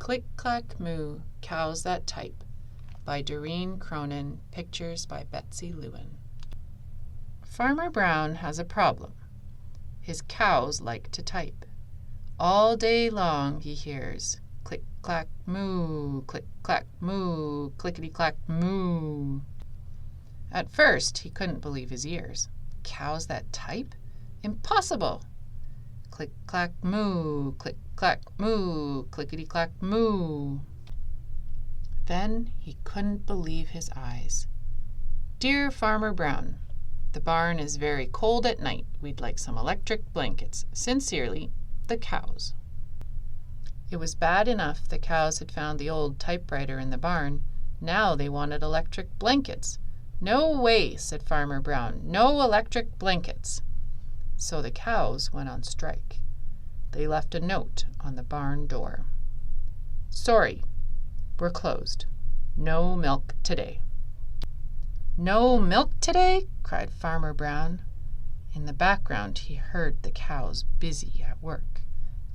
Click, Clack, Moo, Cows That Type by Doreen, Cronin, pictures by Betsy. Farmer Brown has a problem. His cows like to type. All day long he hears click, clack, moo, click, clack, moo, clickety-clack, moo. At first he couldn't believe his ears. Cows that type? Impossible! Click, clack, moo, click, clack, moo, clickety-clack, moo. Then he couldn't believe his eyes. Dear Farmer Brown, the barn is very cold at night. We'd like some electric blankets. Sincerely, the cows. It was bad enough the cows had found the old typewriter in the barn. Now they wanted electric blankets. No way, said Farmer Brown. No electric blankets. So the cows went on strike. They left a note on the barn door. Sorry, we're closed. No milk today. No milk today? Cried Farmer Brown. In the background he heard the cows busy at work.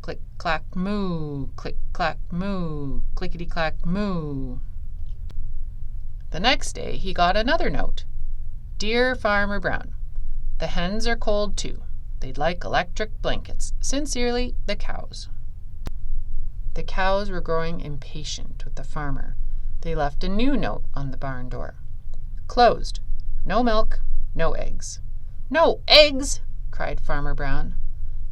Click, clack, moo, click, clack, moo, clickety-clack, moo. The next day he got another note. Dear Farmer Brown, the hens are cold too. They'd like electric blankets. Sincerely, the cows. The cows were growing impatient with the farmer. They left a new note on the barn door. Closed. No milk, no eggs. No eggs! Cried Farmer Brown.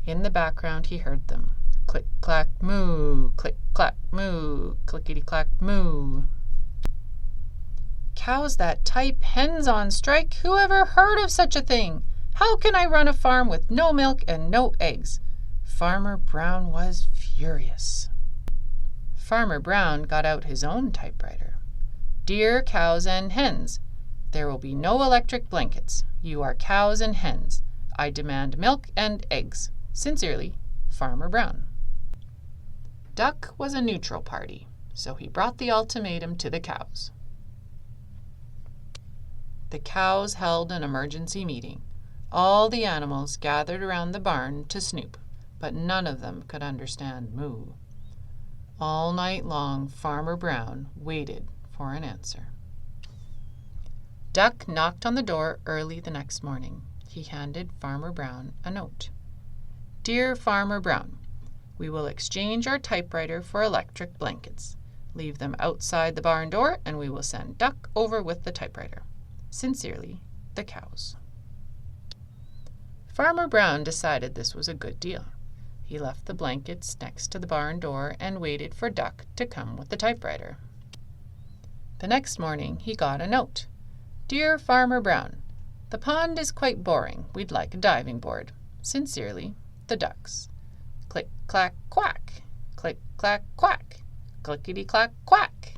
In the background he heard them. Click, clack, moo, click, clack, moo, clickety-clack, moo. Cows that type, hens on strike, who ever heard of such a thing? How can I run a farm with no milk and no eggs? Farmer Brown was furious. Farmer Brown got out his own typewriter. Dear cows and hens, there will be no electric blankets. You are cows and hens. I demand milk and eggs. Sincerely, Farmer Brown. Duck was a neutral party, so he brought the ultimatum to the cows. The cows held an emergency meeting. All the animals gathered around the barn to snoop, but none of them could understand moo. All night long Farmer Brown waited for an answer. Duck knocked on the door early the next morning. He handed Farmer Brown a note. Dear Farmer Brown, we will exchange our typewriter for electric blankets. Leave them outside the barn door and we will send Duck over with the typewriter. Sincerely, the cows. Farmer Brown decided this was a good deal. He left the blankets next to the barn door and waited for Duck to come with the typewriter. The next morning he got a note. Dear Farmer Brown, the pond is quite boring. We'd like a diving board. Sincerely, the ducks. Click, clack, quack. Click, clack, quack. Clickety-clack, quack.